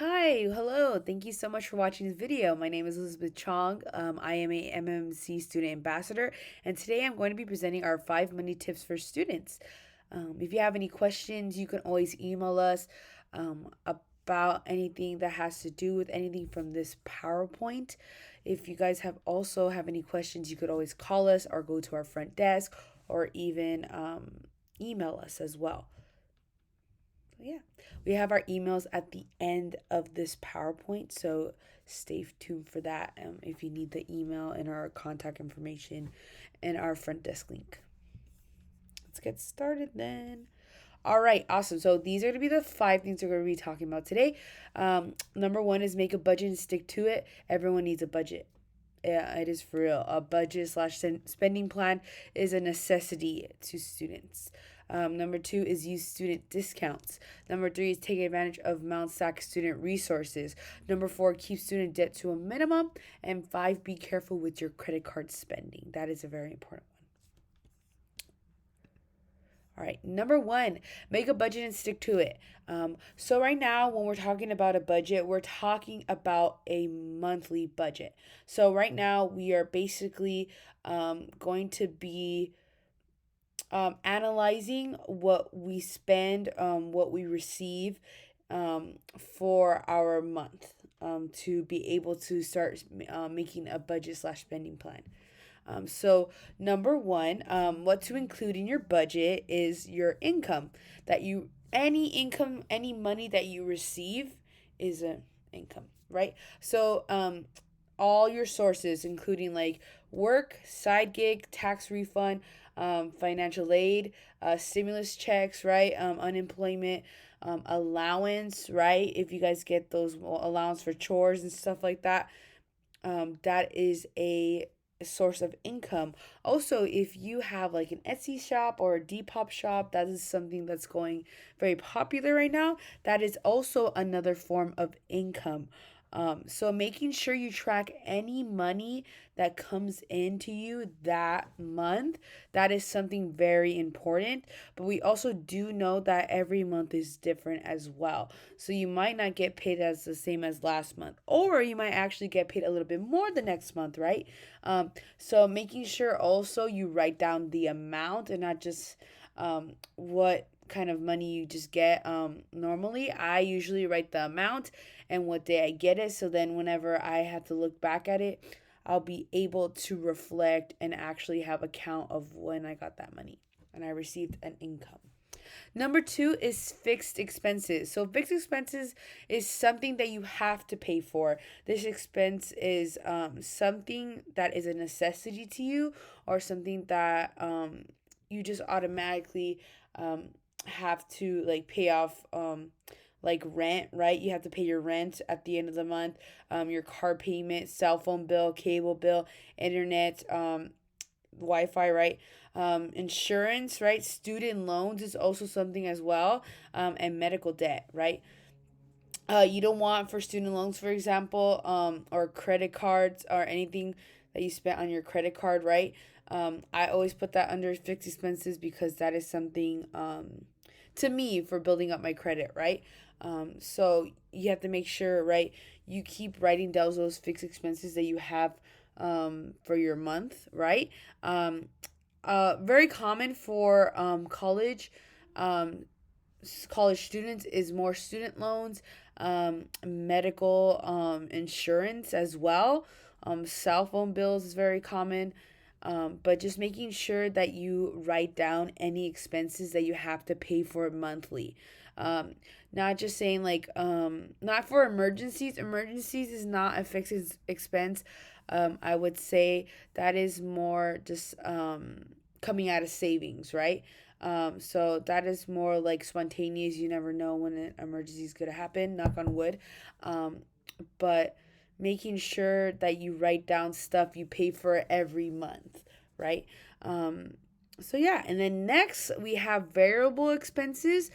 Hi, hello. Thank you so much for watching this video. My name is Elizabeth Chong. I am a MMMC student ambassador, and today I'm going to be presenting our 5 money tips for students. If you have any questions, you can always email us about anything that has to do with anything from this PowerPoint. If you guys have any questions, you could always call us or go to our front desk or even email us as well. Yeah, we have our emails at the end of this PowerPoint, so stay tuned for that if you need the email and our contact information and our front desk link. Let's get started then. All right, awesome. So these are going to be the 5 things we're going to be talking about today. Number one is make a budget and stick to it. Everyone needs a budget. Yeah, it is for real. A budget slash spending plan is a necessity to students. Number two is use student discounts. Number three is take advantage of Mount SAC student resources. Number four, keep student debt to a minimum. And five, be careful with your credit card spending. That is a very important one. All right, number one, make a budget and stick to it. So, right now, when we're talking about a budget, we're talking about a monthly budget. So, right now, we are basically going to be analyzing what we spend, what we receive for our month to be able to start making a budget slash spending plan. So number one, what to include in your budget is your income. Any money that you receive is an income, right? So all your sources, including like work, side gig, tax refund, financial aid, stimulus checks, right? Unemployment, allowance, right? If you guys get those allowance for chores and stuff like that, that is a source of income. Also, if you have like an Etsy shop or a Depop shop, that is something that's going very popular right now. That is also another form of income. So making sure you track any money that comes into you that month, that is something very important. But we also do know that every month is different as well. So you might not get paid as the same as last month, or you might actually get paid a little bit more the next month, right? So making sure also you write down the amount and not just what kind of money you just get. Normally, I usually write the amount and what day I get it. So then, whenever I have to look back at it, I'll be able to reflect and actually have a count of when I got that money and I received an income. Number two is fixed expenses. So, fixed expenses is something that you have to pay for. This expense is something that is a necessity to you or something that you just automatically have to like pay off. Like rent, right? You have to pay your rent at the end of the month, your car payment, cell phone bill, cable bill, internet, Wi-Fi, right? Insurance, right? Student loans is also something as well, and medical debt, right? You don't want for student loans, for example, or credit cards or anything that you spent on your credit card, right? I always put that under fixed expenses because that is something to me for building up my credit, right? So you have to make sure, right? You keep writing down those fixed expenses that you have for your month, right? Very common for um, college students is more student loans, medical insurance as well. Cell phone bills is very common. But just making sure that you write down any expenses that you have to pay for monthly. Not just saying like not for emergencies. Emergencies is not a fixed expense. I would say that is more just coming out of savings, right? So that is more like spontaneous. You never know when an emergency is gonna happen. Knock on wood. But making sure that you write down stuff you pay for every month, right? So yeah, and then next we have variable expenses.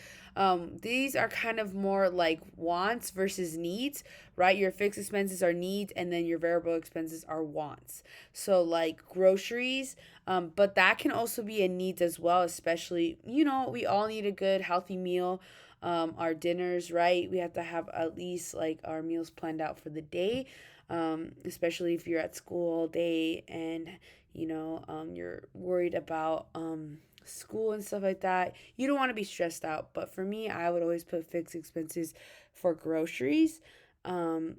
These are kind of more like wants versus needs, right? Your fixed expenses are needs, and then your variable expenses are wants. So like groceries, but that can also be a needs as well. Especially, we all need a good healthy meal. our dinners, right? We have to have at least like our meals planned out for the day, especially if you're at school all day and you're worried about school and stuff like that. You don't want to be stressed out. But for me, I would always put fixed expenses for groceries. Um,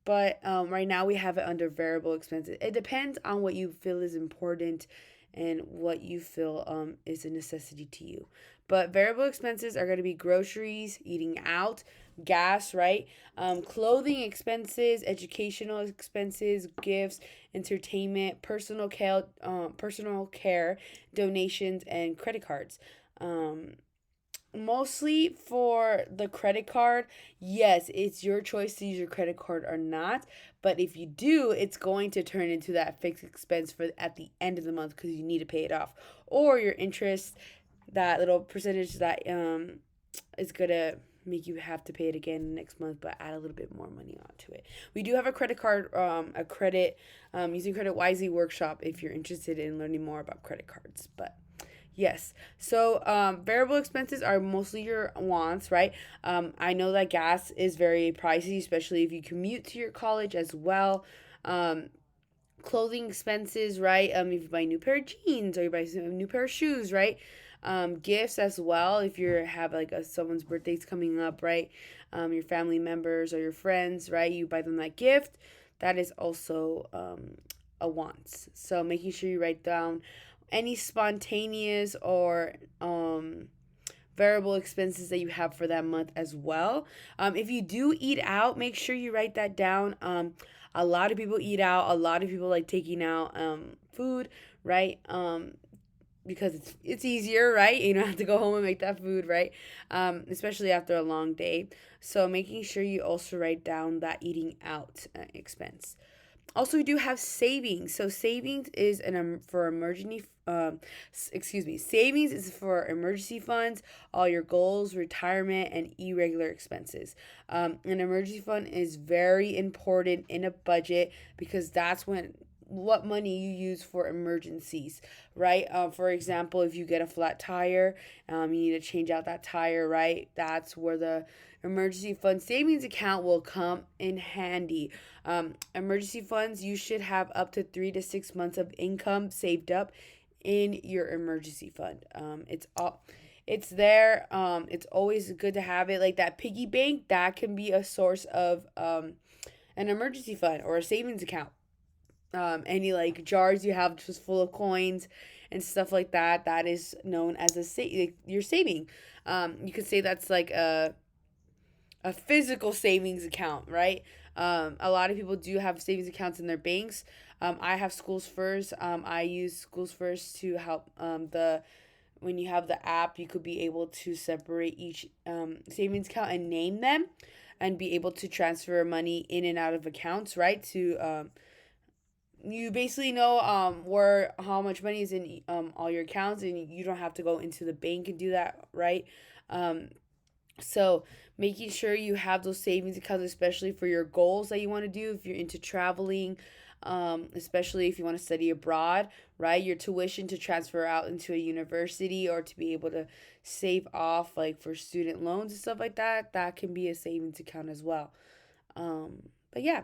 but right now we have it under variable expenses. It depends on what you feel is important and what you feel is a necessity to you. But variable expenses are going to be groceries, eating out, gas, right? Clothing expenses, educational expenses, gifts, entertainment, personal care, donations, and credit cards. Um, Mostly for the credit card, yes, it's your choice to use your credit card or not. But if you do, it's going to turn into that fixed expense for at the end of the month because you need to pay it off. Or your interest, that little percentage that is gonna make you have to pay it again next month, but add a little bit more money onto it. We do have a credit card, using credit wisely workshop if you're interested in learning more about credit cards. But yes. So variable expenses are mostly your wants, right? I know that gas is very pricey, especially if you commute to your college as well. Um, Clothing expenses, right? If you buy a new pair of jeans or you buy a new pair of shoes, right? Gifts as well. If you have like someone's birthday's coming up, right? Your family members or your friends, right? You buy them that gift. That is also a want. So making sure you write down any spontaneous or variable expenses that you have for that month as well. If you do eat out, make sure you write that down. A lot of people eat out. A lot of people like taking out food, right? Because it's easier, right? You don't have to go home and make that food, right? Especially after a long day. So making sure you also write down that eating out expense. Also, we do have savings. So savings is for emergency. Savings is for emergency funds, all your goals, retirement, and irregular expenses. An emergency fund is very important in a budget because that's what money you use for emergencies, right? For example, if you get a flat tire, you need to change out that tire, right? That's where the emergency fund savings account will come in handy. Emergency funds, you should have up to 3 to 6 months of income saved up in your emergency fund. It's there. It's always good to have it. Like that piggy bank, that can be a source of an emergency fund or a savings account. Any like jars you have just full of coins and stuff like that, that is known as like, your saving. You could say that's like a physical savings account, right? A lot of people do have savings accounts in their banks. I have Schools First. I use Schools First to help the when you have the app, you could be able to separate each savings account and name them, and be able to transfer money in and out of accounts, right? To you basically know where how much money is in all your accounts, and you don't have to go into the bank and do that, right? Um, so making sure you have those savings accounts, especially for your goals that you want to do, if you're into traveling, especially if you want to study abroad, right? Your tuition to transfer out into a university or to be able to save off like for student loans and stuff like that, that can be a savings account as well. But yeah,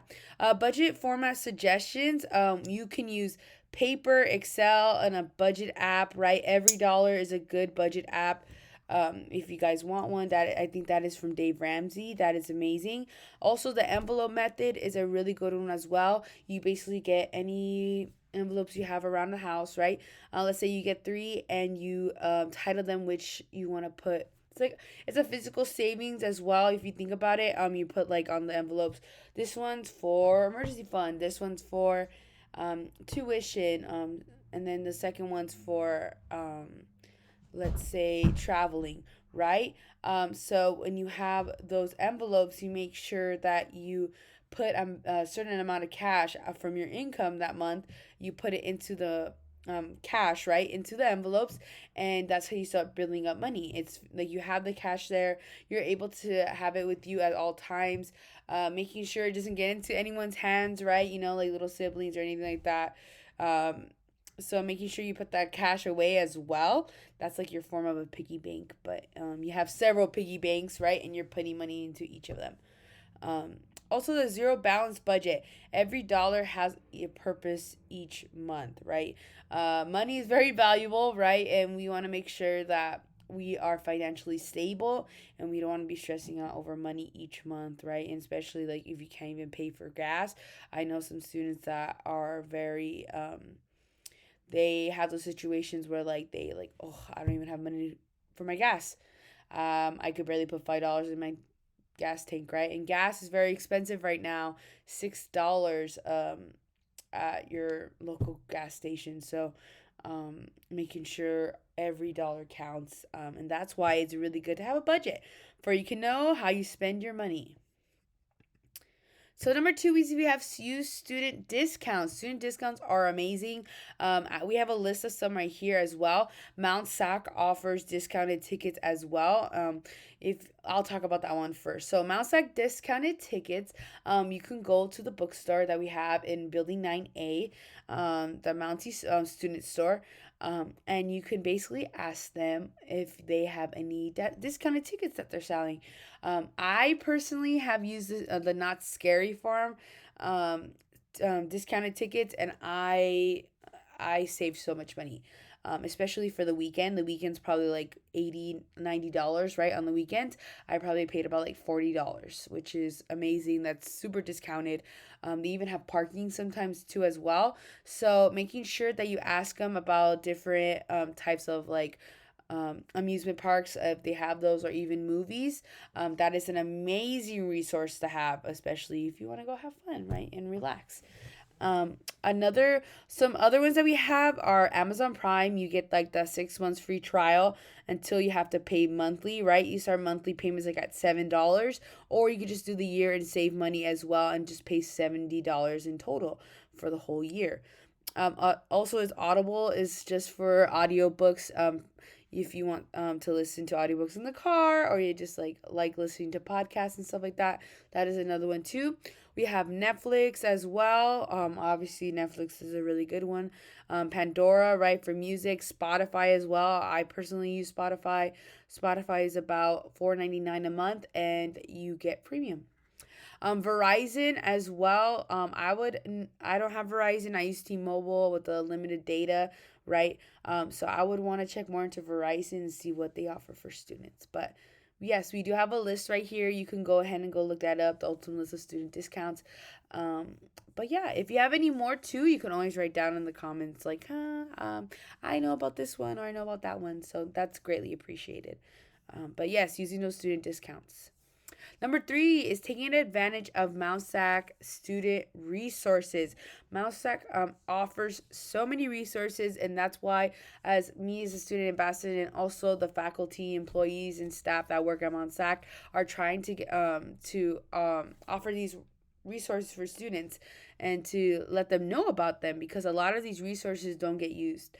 budget format suggestions. You can use paper, Excel, and a budget app, right? Every dollar is a good budget app. If you guys want one, that I think that is from Dave Ramsey. That is amazing. Also, the envelope method is a really good one as well. You basically get any envelopes you have around the house, right? Let's say you get three and you title them which you want to put. It's a physical savings as well. If you think about it, you put like on the envelopes, this one's for emergency fund, this one's for tuition, and then the second one's for let's say traveling, right? So when you have those envelopes, you make sure that you put a certain amount of cash from your income that month. You put it into the cash, right, into the envelopes, and that's how you start building up money. It's like you have the cash there, you're able to have it with you at all times, making sure it doesn't get into anyone's hands, right? Like little siblings or anything like that. So making sure you put that cash away as well. That's like your form of a piggy bank, but you have several piggy banks, right? And you're putting money into each of them. Um, Also, the zero balance budget. Every dollar has a purpose each month, right? Money is very valuable, right? And we want to make sure that we are financially stable and we don't want to be stressing out over money each month, right? And especially like if you can't even pay for gas. I know some students that are very, they have those situations where like they like, oh, I don't even have money for my gas. I could barely put $5 in my gas tank, right? And gas is very expensive right now, $6 at your local gas station. So making sure every dollar counts, and that's why it's really good to have a budget for you can know how you spend your money. So number two, we have use student discounts. Student discounts are amazing. We have a list of some right here as well. Mount Sac offers discounted tickets as well. If I'll talk about that one first. So Mount Sac discounted tickets. You can go to the bookstore that we have in Building 9A, the Mountie Student Store. And you can basically ask them if they have any discounted tickets that they're selling. I personally have used the Not Scary Farm um, discounted tickets, and I saved so much money. Especially for the weekend. The weekend's probably like $80-$90, right? On the weekend, I probably paid about like $40, which is amazing. That's super discounted. They even have parking sometimes too as well. So making sure that you ask them about different types of like amusement parks, if they have those, or even movies. That is an amazing resource to have, especially if you want to go have fun, right, and relax. Another Some other ones that we have are Amazon Prime. You get like the 6 months free trial until you have to pay monthly, right? You start monthly payments like at $7, or you could just do the year and save money as well and just pay $70 in total for the whole year. Also, is Audible is just for audiobooks. If you want to listen to audiobooks in the car, or you just like listening to podcasts and stuff like that, that is another one too. We have Netflix as well. Obviously Netflix is a really good one. Pandora, right, for music. Spotify as well. I personally use Spotify. Spotify is about $4.99 a month, and you get premium. Verizon as well. I don't have Verizon. I use T-Mobile with the limited data, right? So I would want to check more into Verizon and see what they offer for students. But yes, we do have a list right here. You can go ahead and go look that up. The ultimate list of student discounts. But yeah, if you have any more too, you can always write down in the comments like, I know about this one, or I know about that one. So that's greatly appreciated. But yes, using those student discounts. Number three is taking advantage of MouseSac student resources. MouseSac offers so many resources, and that's why, as me as a student ambassador, and also the faculty, employees, and staff that work at MouseSac are trying to offer these resources for students and to let them know about them, because a lot of these resources don't get used.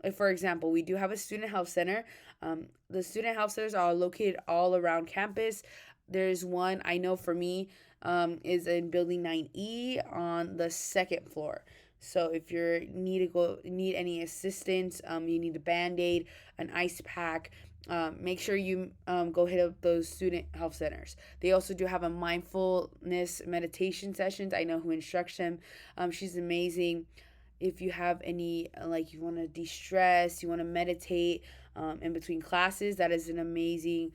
If, for example, we do have a student health center. The student health centers are located all around campus. There's one I know for me is in building 9E on the second floor. So if you need any assistance, you need a band-aid, an ice pack, make sure you go hit up those student health centers. They also do have a mindfulness meditation sessions. I know who instructs them. She's amazing. If you have any, like, you want to de-stress, you want to meditate in between classes, that is an amazing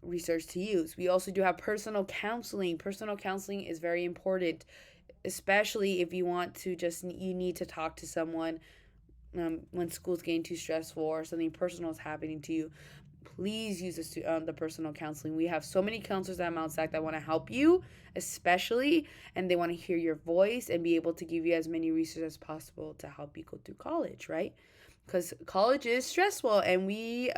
resource to use. We also do have personal counseling. Personal counseling is very important, especially if you want to you need to talk to someone when school's getting too stressful or something personal is happening to you. Please use the personal counseling. We have so many counselors at Mount Sac that want to help you, especially, and they want to hear your voice and be able to give you as many resources as possible to help you go through college, right? Because college is stressful, and we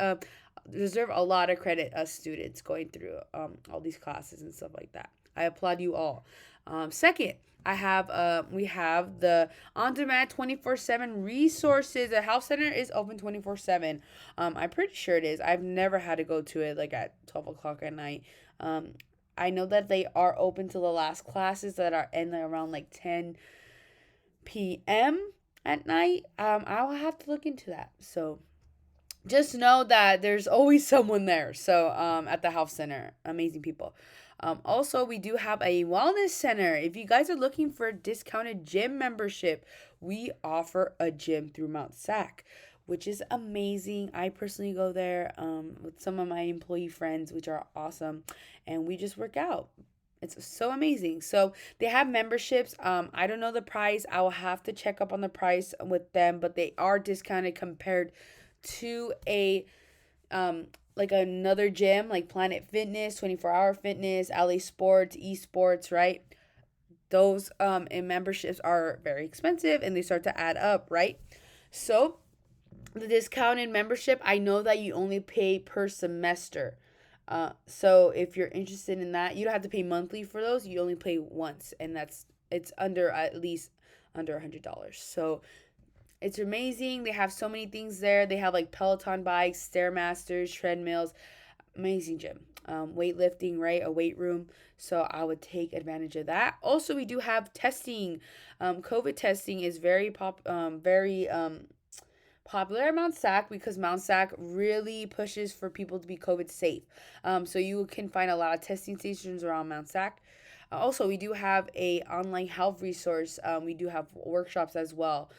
deserve a lot of credit as students going through all these classes and stuff like that. I applaud you all. Second, we have the on-demand 24/7 resources. The health center is open 24/7. I'm pretty sure it is. I've never had to go to it like at 12 o'clock at night. I know that they are open to the last classes that are in around like 10 p.m. at night, I'll have to look into that. So just know that there's always someone there. So at the health center, amazing people. Also, we do have a wellness center. If you guys are looking for a discounted gym membership, we offer a gym through Mount Sac, which is amazing. I personally go there with some of my employee friends, which are awesome, and we just work out. It's so amazing. So they have memberships. I don't know the price. I will have to check up on the price with them, but they are discounted compared to a like another gym like Planet Fitness, 24-hour fitness, LA Sports, esports, right? Those and memberships are very expensive and they start to add up, right? So the discounted membership, I know that you only pay per semester. So if you're interested in that, you don't have to pay monthly for those. You only pay once, and it's under at least under $100. So it's amazing. They have so many things there. They have like Peloton bikes, Stairmasters, treadmills. Amazing gym. Weightlifting, right? A weight room. So I would take advantage of that. Also, we do have testing. COVID testing is very popular at Mount Sac because Mount Sac really pushes for people to be COVID safe. So you can find a lot of testing stations around Mount Sac. Also, we do have a online health resource. We do have workshops as well.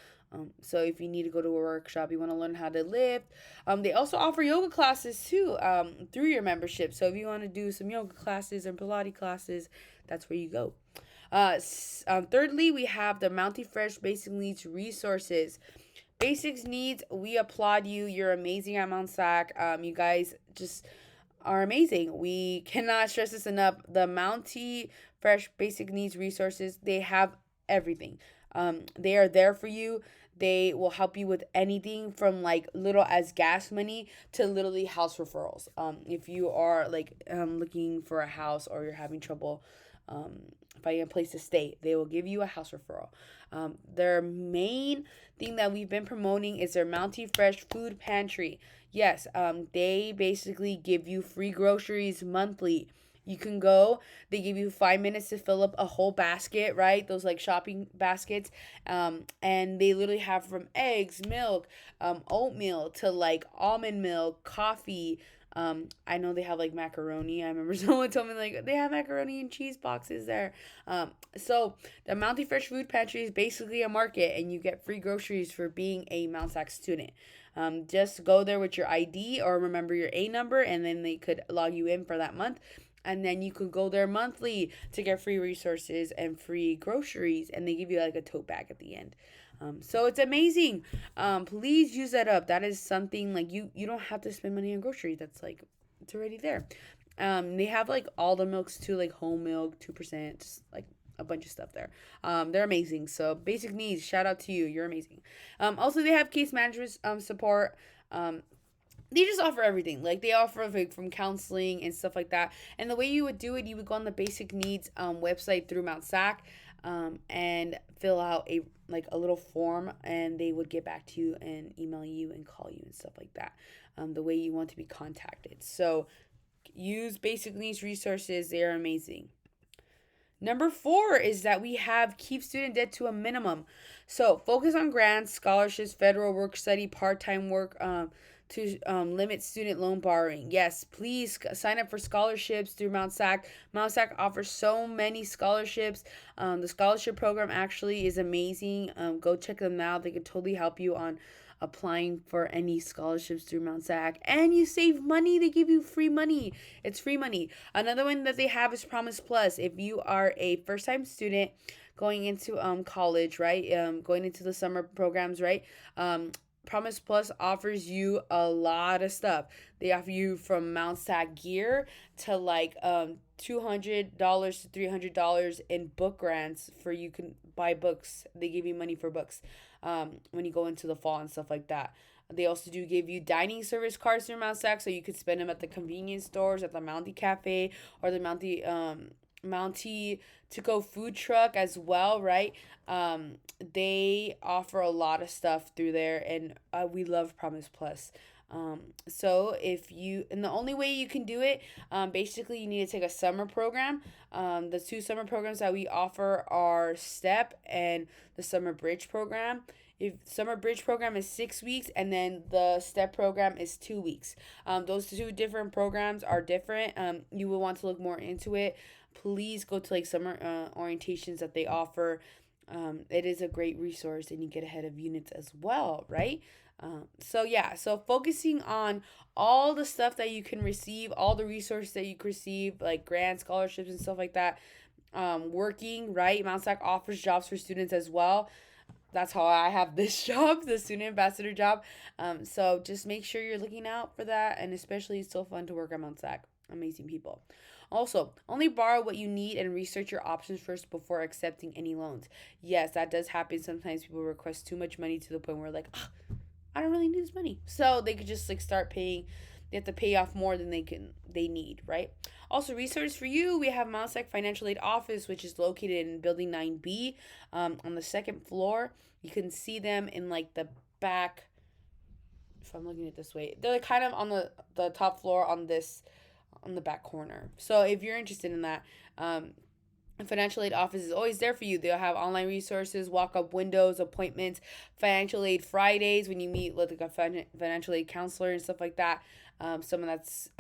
So if you need to go to a workshop, you want to learn how to lift. They also offer yoga classes too through your membership. So if you want to do some yoga classes and Pilates classes, that's where you go. Thirdly, we have the Mountie Fresh Basic Needs Resources. Basics needs, we applaud you. You're amazing at Mount Sac. You guys just are amazing. We cannot stress this enough. The Mountie Fresh Basic Needs Resources, they have everything. They are there for you. They will help you with anything from like little as gas money to literally house referrals. If you are like looking for a house or you're having trouble finding a place to stay, they will give you a house referral. Their main thing that we've been promoting is their Mountie Fresh Food Pantry. Yes, they basically give you free groceries monthly. You can go, they give you 5 minutes to fill up a whole basket, right? Those like shopping baskets. And they literally have from eggs, milk, oatmeal to like almond milk, coffee. I know they have like macaroni. I remember someone told me like they have macaroni and cheese boxes there. So the Mountie Fresh Food Pantry is basically a market and you get free groceries for being a Mount Sac student. Just go there with your ID or remember your A number and then they could log you in for that month. And then you could go there monthly to get free resources and free groceries. And they give you like a tote bag at the end. So it's amazing. Please use that up. That is something like you don't have to spend money on groceries. That's like, it's already there. They have like all the milks too, like whole milk, 2%, just like a bunch of stuff there. They're amazing. So basic needs, shout out to you. You're amazing. Also they have case management support. They just offer everything. Like they offer like from counseling and stuff like that. And the way you would do it, you would go on the basic needs website through Mount Sac and fill out a little form, and they would get back to you and email you and call you and stuff like that. The way you want to be contacted. So use basic needs resources. They are amazing. Number 4 is that we have keep student debt to a minimum. So focus on grants, scholarships, federal work study, part-time work, to limit student loan borrowing. Yes, please sign up for scholarships through Mount Sac. Mount Sac offers so many scholarships. The scholarship program actually is amazing. Go check them out. They could totally help you on applying for any scholarships through Mount Sac. And you save money. They give you free money. It's free money. Another one that they have is Promise Plus. If you are a first-time student going into college, right? Going into the summer programs, right? Promise Plus offers you a lot of stuff. They offer you from Mount Sac gear to like $200 to $300 in book grants for you can buy books. They give you money for books when you go into the fall and stuff like that. They also do give you dining service cards through Mount Sac, so you could spend them at the convenience stores, at the Mountie Cafe, or the Mountie to go food truck as well, right? They offer a lot of stuff through there, and we love Promise Plus. So and the only way you can do it, basically you need to take a summer program. The 2 summer programs that we offer are STEP and the Summer Bridge program. If summer bridge program is 6 weeks, and then the step program is 2 weeks. Those two different programs are different. You will want to look more into it. Please go to like summer orientations that they offer. It is a great resource, and you get ahead of units as well, right? So focusing on all the stuff that you can receive, all the resources that you can receive, like grants, scholarships, and stuff like that. Working, right? Mount SAC offers jobs for students as well. That's how I have this job, the student ambassador job. So just make sure you're looking out for that, and especially it's so fun to work at Mount SAC. Amazing people. Also, only borrow what you need and research your options first before accepting any loans. Yes, that does happen. Sometimes people request too much money to the point where like, I don't really need this money. So they could just like start paying. They have to pay off more than they need, right? Also, resource for you, we have Mount SAC Financial Aid Office, which is located in Building 9B on the second floor. You can see them in like the back. If I'm looking at this way, they're like kind of on the top floor on the back corner. So if you're interested in that, financial aid office is always there for you. They'll have online resources, walk-up windows, appointments, financial aid Fridays when you meet with like a financial aid counselor and stuff like that. Someone that's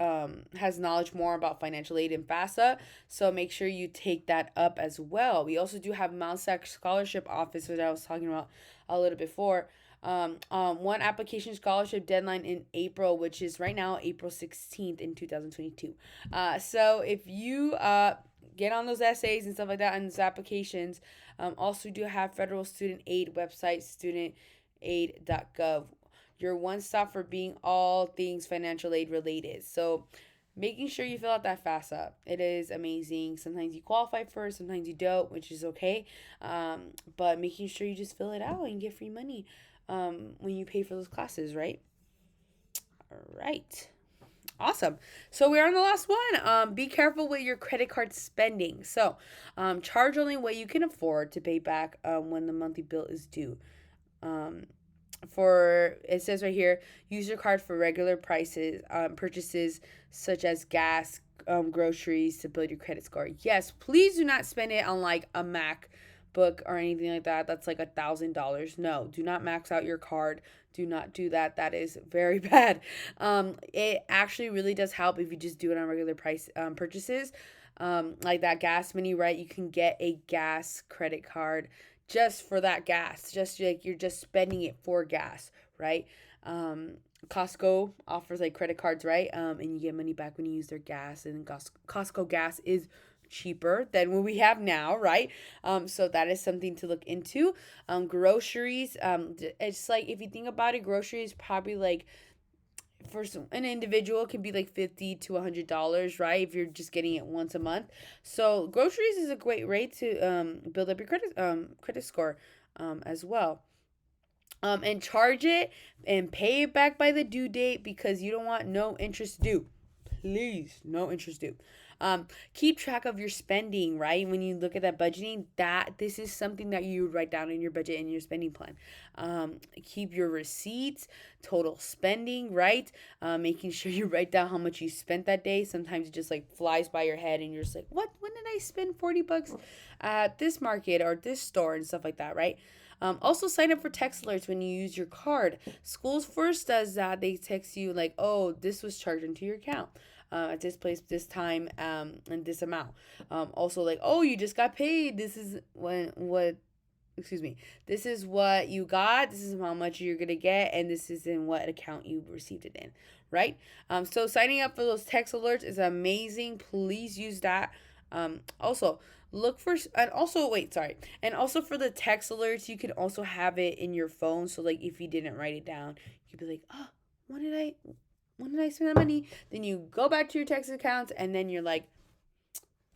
has knowledge more about financial aid and FAFSA. So make sure you take that up as well. We also do have Mount SAC Scholarship Office, which I was talking about a little before. One application scholarship deadline in April, which is right now April 16th in 2022. So if you get on those essays and stuff like that and those applications, also do have federal student aid website, studentaid.gov, your one stop for being all things financial aid related. So making sure you fill out that FAFSA. It is amazing. Sometimes you qualify for it, sometimes you don't, which is okay. But making sure you just fill it out and get free money when you pay for those classes, right? All right. Awesome. So we're on the last one. Be careful with your credit card spending. So charge only what you can afford to pay back when the monthly bill is due. It says right here, use your card for regular prices, purchases such as gas, groceries to build your credit score. Yes, please do not spend it on like a MacBook or anything like that. That's like $1,000. No, do not max out your card. Do not do that. That is very bad. It actually really does help if you just do it on regular price purchases. Like that gas mini, right? You can get a gas credit card just for that gas, just like you're just spending it for gas, right? Costco offers like credit cards, right? And you get money back when you use their gas, and Costco gas is cheaper than what we have now, right? So that is something to look into. Groceries, it's like if you think about it, groceries probably like for an individual can be like $50 to $100, right? If you're just getting it once a month. So groceries is a great rate to build up your credit score as well. And charge it and pay it back by the due date, because you don't want no interest due. Please, no interest due. Keep track of your spending, right? When you look at that budgeting, this is something that you write down in your budget and your spending plan. Keep your receipts, total spending, right? Making sure you write down how much you spent that day. Sometimes it just like flies by your head and you're just like, what? When did I spend $40 at this market or this store and stuff like that, right? Also sign up for text alerts when you use your card. Schools First does that. They text you like, oh, this was charged into your account. At this place, this time, and this amount. Also like, oh, you just got paid. This is this is what you got. This is how much you're going to get. And this is in what account you received it in, right? So signing up for those text alerts is amazing. Please use that. Also look for, and also for the text alerts, you can also have it in your phone. So like if you didn't write it down, you could be like, oh, when did I spend that money? Then you go back to your text accounts and then you're like,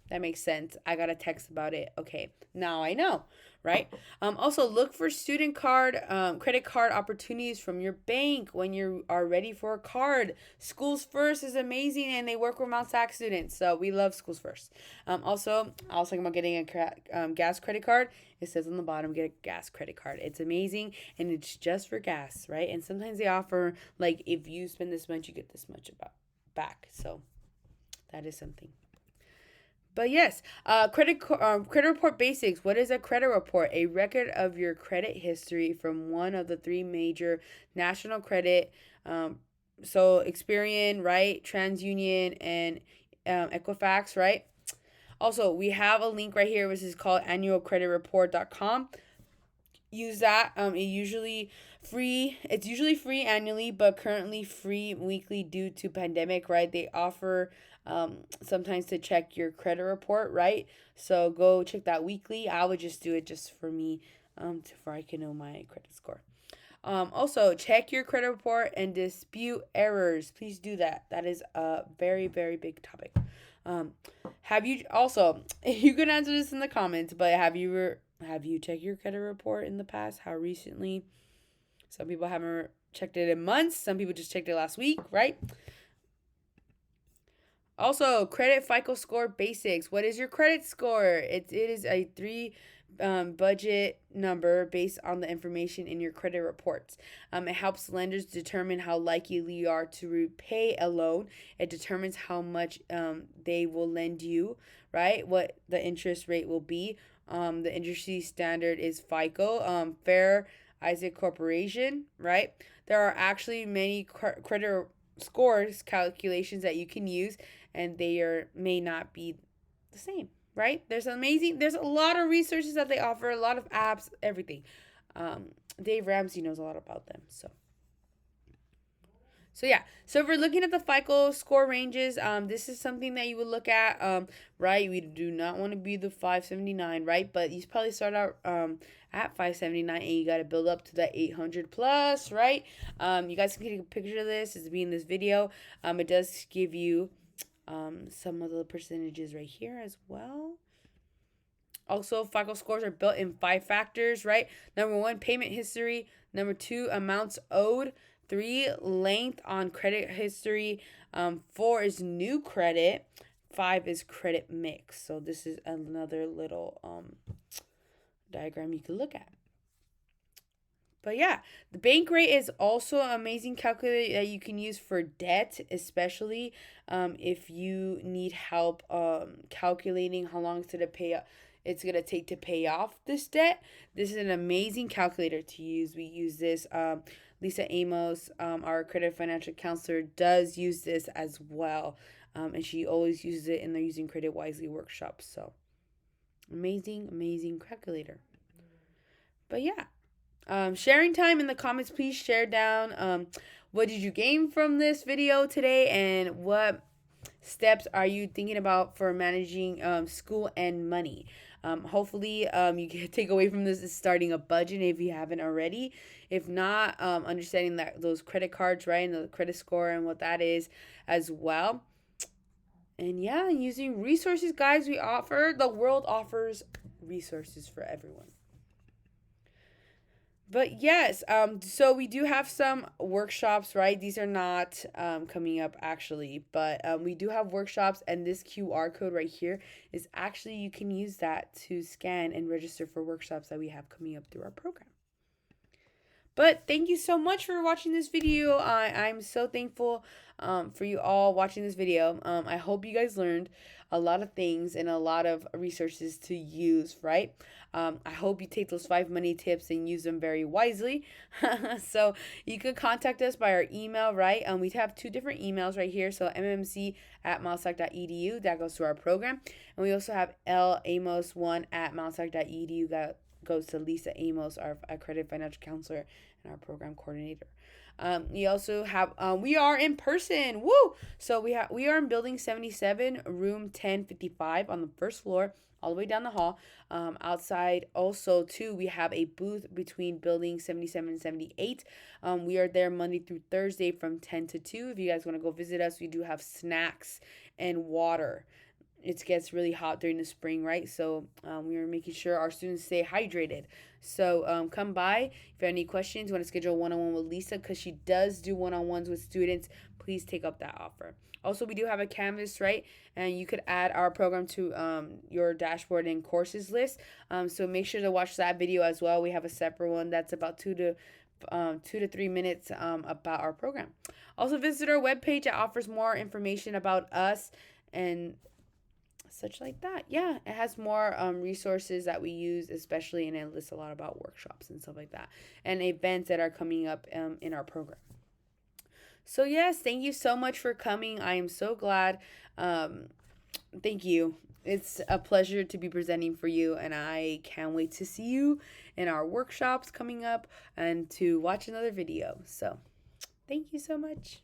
that makes sense. I got a text about it. Okay, now I know, right? Also, look for student card, credit card opportunities from your bank when you are ready for a card. Schools First is amazing, and they work with Mount SAC students, so we love Schools First. Also, I was talking about getting a gas credit card. It says on the bottom, get a gas credit card. It's amazing, and it's just for gas, right? And sometimes they offer, like, if you spend this much, you get this much back. So that is something. But yes, credit report basics. What is a credit report? A record of your credit history from one of the three major national credit, um, so Experian, right, TransUnion, and Equifax, right. Also, we have a link right here, which is called annualcreditreport.com. Use that. It's usually free annually, but currently free weekly due to pandemic, right? They offer sometimes to check your credit report, right? So go check that weekly. I would just do it just for me, for I can know my credit score. Also, check your credit report and dispute errors. Please do that. That is a very, very big topic. Um, have you also? You can answer this in the comments, but have you checked your credit report in the past? How recently? Some people haven't checked it in months. Some people just checked it last week, right? Also, credit FICO score basics. What is your credit score? It is a three budget number based on the information in your credit reports. It helps lenders determine how likely you are to repay a loan. It determines how much they will lend you, right? What the interest rate will be. The industry standard is FICO, Fair Isaac Corporation, right? There are actually many credit scores calculations that you can use, and may not be the same, right? There's a lot of resources that they offer, a lot of apps, everything. Dave Ramsey knows a lot about them. So yeah, so if we're looking at the FICO score ranges, this is something that you would look at, right? We do not want to be the 579, right? But you probably start out at 579, and you got to build up to that 800 plus, right? You guys can take a picture of this. It's being this video. It does give you some of the percentages right here as well. Also, FICO scores are built in 5 factors, right? Number 1, payment history. Number 2, amounts owed. 3, length on credit history. 4 is new credit. 5 is credit mix. So this is another little diagram you can look at. But yeah, the bank rate is also an amazing calculator that you can use for debt, especially if you need help calculating how long it's gonna take to pay off this debt. This is an amazing calculator to use. We use this. Lisa Amos, our credit financial counselor, does use this as well, and she always uses it in the Using Credit Wisely workshops. So amazing calculator. But yeah. Sharing time in the comments. Please share down what did you gain from this video today, and what steps are you thinking about for managing school and money. Hopefully you can take away from this is starting a budget if you haven't already. If not, understanding that those credit cards, right, and the credit score and what that is as well. And yeah, using resources, guys. The world offers resources for everyone. But yes, so we do have some workshops, right? These are not coming up actually, but we do have workshops, and this QR code right here is actually, you can use that to scan and register for workshops that we have coming up through our program. But thank you so much for watching this video. I'm so thankful for you all watching this video. I hope you guys learned a lot of things and a lot of resources to use, right? I hope you take those 5 money tips and use them very wisely. So you can contact us by our email, right? We have 2 different emails right here. So mmc@mountaintech.edu, that goes to our program. And we also have lamos1@mountaintech.edu, that goes to Lisa Amos, our accredited financial counselor and our program coordinator. We also have we are in person. Woo! So we are in building 77, room 1055 on the first floor, all the way down the hall. Outside also too, we have a booth between building 77 and 78. We are there Monday through Thursday from 10 to 2. If you guys want to go visit us, we do have snacks and water. It gets really hot during the spring, right? So we are making sure our students stay hydrated. So come by. If you have any questions, you want to schedule a one-on-one with Lisa, because she does do one-on-ones with students, please take up that offer. Also, we do have a Canvas, right? And you could add our program to your dashboard and courses list. So make sure to watch that video as well. We have a separate one that's about 2 to 3 minutes about our program. Also, visit our webpage. It offers more information about us and such like that. Yeah, it has more resources that we use, especially, and it lists a lot about workshops and stuff like that, and events that are coming up in our program. So yes, thank you so much for coming. I am so glad. Thank you. It's a pleasure to be presenting for you, and I can't wait to see you in our workshops coming up and to watch another video. So thank you so much.